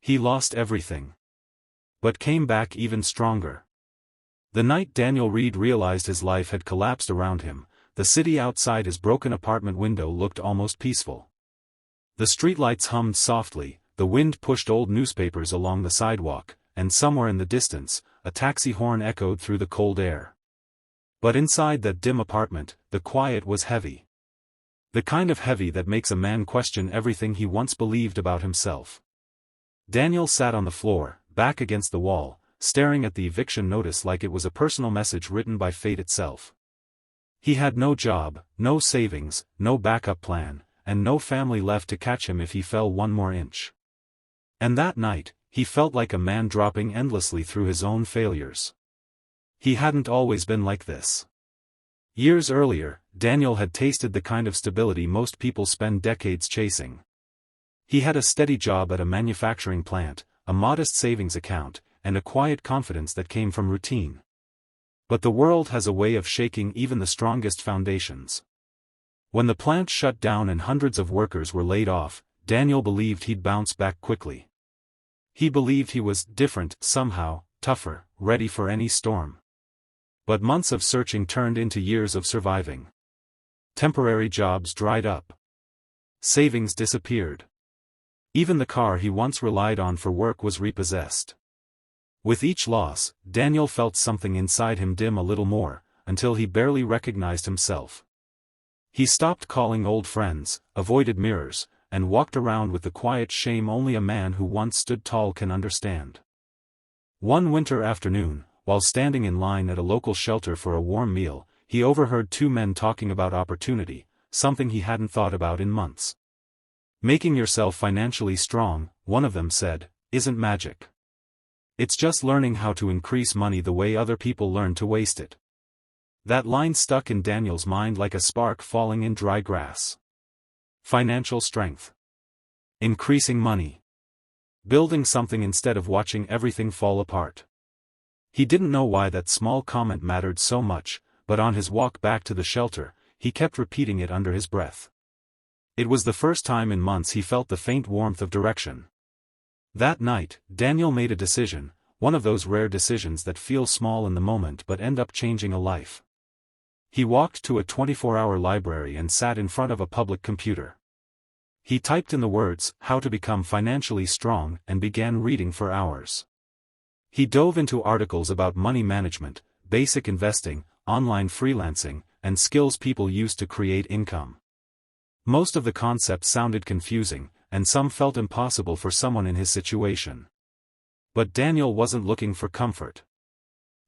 He lost everything. But came back even stronger. The night Daniel Reed realized his life had collapsed around him, the city outside his broken apartment window looked almost peaceful. The streetlights hummed softly, the wind pushed old newspapers along the sidewalk, and somewhere in the distance, a taxi horn echoed through the cold air. But inside that dim apartment, the quiet was heavy. The kind of heavy that makes a man question everything he once believed about himself. Daniel sat on the floor, back against the wall, staring at the eviction notice like it was a personal message written by fate itself. He had no job, no savings, no backup plan, and no family left to catch him if he fell one more inch. And that night, he felt like a man dropping endlessly through his own failures. He hadn't always been like this. Years earlier, Daniel had tasted the kind of stability most people spend decades chasing. He had a steady job at a manufacturing plant, a modest savings account, and a quiet confidence that came from routine. But the world has a way of shaking even the strongest foundations. When the plant shut down and hundreds of workers were laid off, Daniel believed he'd bounce back quickly. He believed he was different, somehow, tougher, ready for any storm. But months of searching turned into years of surviving. Temporary jobs dried up. Savings disappeared. Even the car he once relied on for work was repossessed. With each loss, Daniel felt something inside him dim a little more, until he barely recognized himself. He stopped calling old friends, avoided mirrors, and walked around with the quiet shame only a man who once stood tall can understand. One winter afternoon, while standing in line at a local shelter for a warm meal, he overheard two men talking about opportunity, something he hadn't thought about in months. Making yourself financially strong, one of them said, isn't magic. It's just learning how to increase money the way other people learn to waste it. That line stuck in Daniel's mind like a spark falling in dry grass. Financial strength. Increasing money. Building something instead of watching everything fall apart. He didn't know why that small comment mattered so much, but on his walk back to the shelter, he kept repeating it under his breath. It was the first time in months he felt the faint warmth of direction. That night, Daniel made a decision, one of those rare decisions that feel small in the moment but end up changing a life. He walked to a 24-hour library and sat in front of a public computer. He typed in the words, "How to become financially strong," and began reading for hours. He dove into articles about money management, basic investing, online freelancing, and skills people use to create income. Most of the concepts sounded confusing, and some felt impossible for someone in his situation. But Daniel wasn't looking for comfort.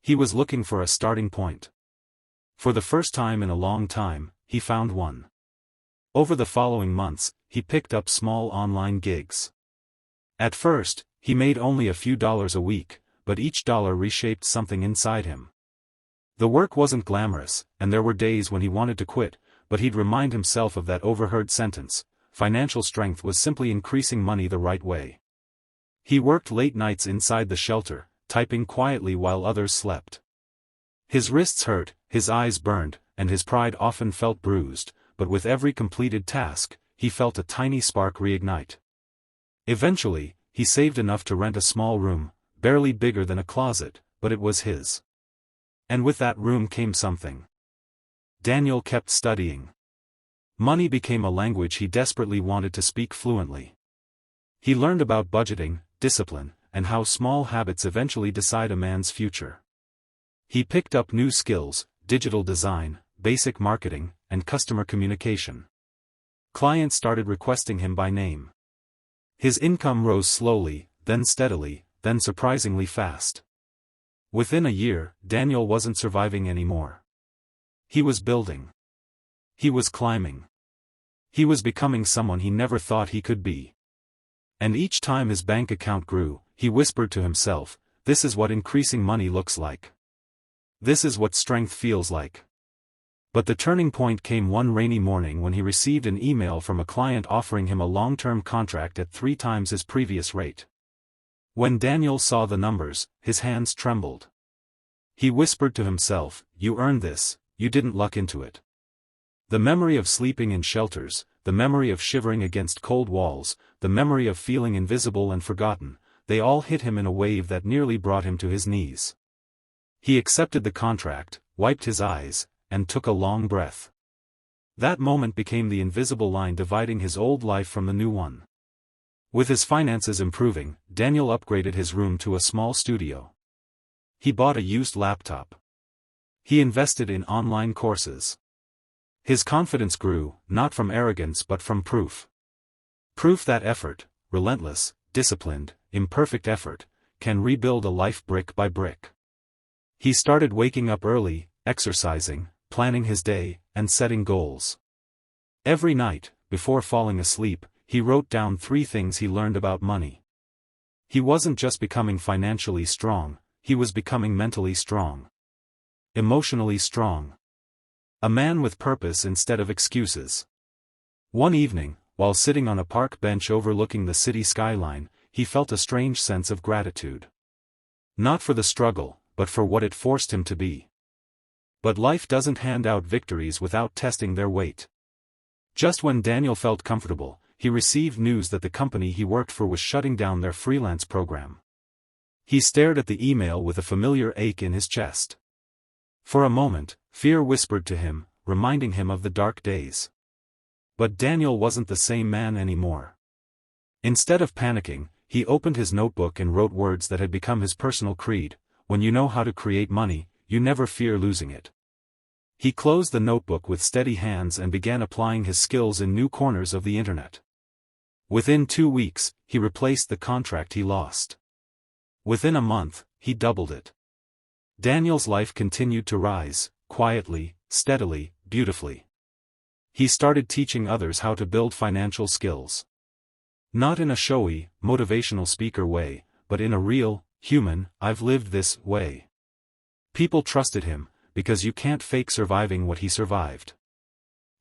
He was looking for a starting point. For the first time in a long time, he found one. Over the following months, he picked up small online gigs. At first, he made only a few dollars a week, but each dollar reshaped something inside him. The work wasn't glamorous, and there were days when he wanted to quit, but he'd remind himself of that overheard sentence: financial strength was simply increasing money the right way. He worked late nights inside the shelter, typing quietly while others slept. His wrists hurt, his eyes burned, and his pride often felt bruised, but with every completed task, he felt a tiny spark reignite. Eventually, he saved enough to rent a small room, barely bigger than a closet, but it was his. And with that room came something. Daniel kept studying. Money became a language he desperately wanted to speak fluently. He learned about budgeting, discipline, and how small habits eventually decide a man's future. He picked up new skills: digital design, basic marketing, and customer communication. Clients started requesting him by name. His income rose slowly, then steadily, then surprisingly fast. Within a year, Daniel wasn't surviving anymore. He was building. He was climbing. He was becoming someone he never thought he could be. And each time his bank account grew, he whispered to himself, "This is what increasing money looks like. This is what strength feels like." But the turning point came one rainy morning when he received an email from a client offering him a long-term contract at 3 times his previous rate. When Daniel saw the numbers, his hands trembled. He whispered to himself, "You earned this, you didn't luck into it." The memory of sleeping in shelters, the memory of shivering against cold walls, the memory of feeling invisible and forgotten, they all hit him in a wave that nearly brought him to his knees. He accepted the contract, wiped his eyes, and took a long breath. That moment became the invisible line dividing his old life from the new one. With his finances improving, Daniel upgraded his room to a small studio. He bought a used laptop. He invested in online courses. His confidence grew, not from arrogance but from proof. Proof that effort, relentless, disciplined, imperfect effort, can rebuild a life brick by brick. He started waking up early, exercising, planning his day, and setting goals. Every night, before falling asleep, he wrote down 3 things he learned about money. He wasn't just becoming financially strong, he was becoming mentally strong. Emotionally strong. A man with purpose instead of excuses. One evening, while sitting on a park bench overlooking the city skyline, he felt a strange sense of gratitude. Not for the struggle, but for what it forced him to be. But life doesn't hand out victories without testing their weight. Just when Daniel felt comfortable, he received news that the company he worked for was shutting down their freelance program. He stared at the email with a familiar ache in his chest. For a moment, fear whispered to him, reminding him of the dark days. But Daniel wasn't the same man anymore. Instead of panicking, he opened his notebook and wrote words that had become his personal creed: when you know how to create money, you never fear losing it. He closed the notebook with steady hands and began applying his skills in new corners of the internet. Within 2 weeks, he replaced the contract he lost. Within a month, he doubled it. Daniel's life continued to rise, quietly, steadily, beautifully. He started teaching others how to build financial skills. Not in a showy, motivational speaker way, but in a real, human, I've lived this way. People trusted him, because you can't fake surviving what he survived.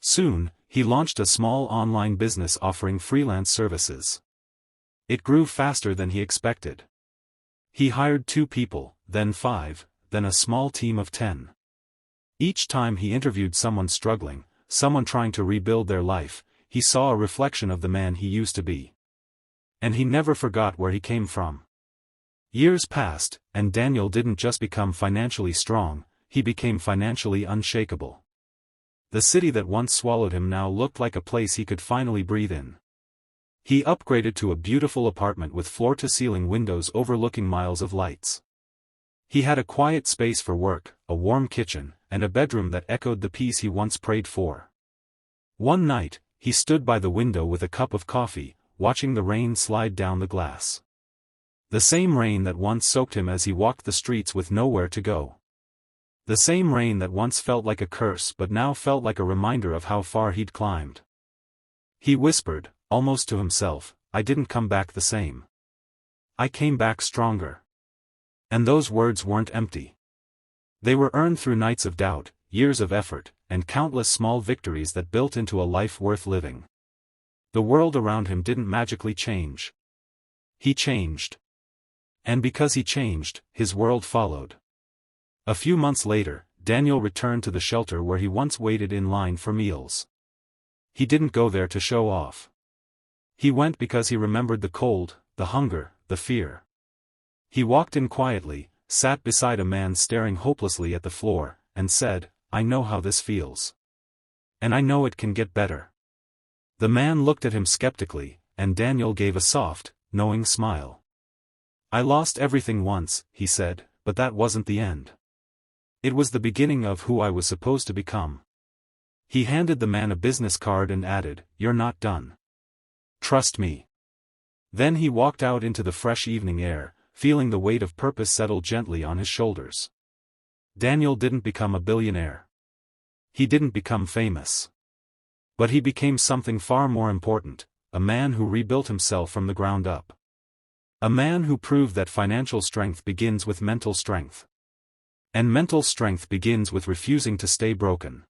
Soon, he launched a small online business offering freelance services. It grew faster than he expected. He hired 2 people, then 5, then a small team of 10. Each time he interviewed someone struggling, someone trying to rebuild their life, he saw a reflection of the man he used to be. And he never forgot where he came from. Years passed, and Daniel didn't just become financially strong, he became financially unshakable. The city that once swallowed him now looked like a place he could finally breathe in. He upgraded to a beautiful apartment with floor-to-ceiling windows overlooking miles of lights. He had a quiet space for work, a warm kitchen, and a bedroom that echoed the peace he once prayed for. One night, he stood by the window with a cup of coffee, watching the rain slide down the glass. The same rain that once soaked him as he walked the streets with nowhere to go. The same rain that once felt like a curse but now felt like a reminder of how far he'd climbed. He whispered, almost to himself, I didn't come back the same. I came back stronger. And those words weren't empty. They were earned through nights of doubt, years of effort, and countless small victories that built into a life worth living. The world around him didn't magically change. He changed. And because he changed, his world followed. A few months later, Daniel returned to the shelter where he once waited in line for meals. He didn't go there to show off. He went because he remembered the cold, the hunger, the fear. He walked in quietly, sat beside a man staring hopelessly at the floor, and said, I know how this feels. And I know it can get better. The man looked at him skeptically, and Daniel gave a soft, knowing smile. I lost everything once, he said, but that wasn't the end. It was the beginning of who I was supposed to become. He handed the man a business card and added, You're not done. Trust me. Then he walked out into the fresh evening air, feeling the weight of purpose settle gently on his shoulders. Daniel didn't become a billionaire. He didn't become famous. But he became something far more important, a man who rebuilt himself from the ground up. A man who proved that financial strength begins with mental strength. And mental strength begins with refusing to stay broken.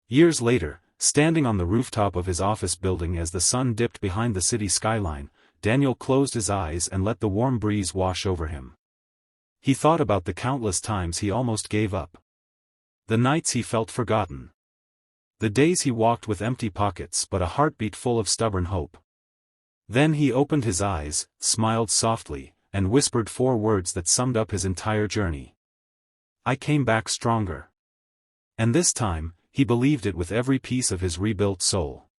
Years later, standing on the rooftop of his office building as the sun dipped behind the city skyline, Daniel closed his eyes and let the warm breeze wash over him. He thought about the countless times he almost gave up. The nights he felt forgotten. The days he walked with empty pockets but a heartbeat full of stubborn hope. Then he opened his eyes, smiled softly, and whispered 4 words that summed up his entire journey. I came back stronger. And this time, he believed it with every piece of his rebuilt soul.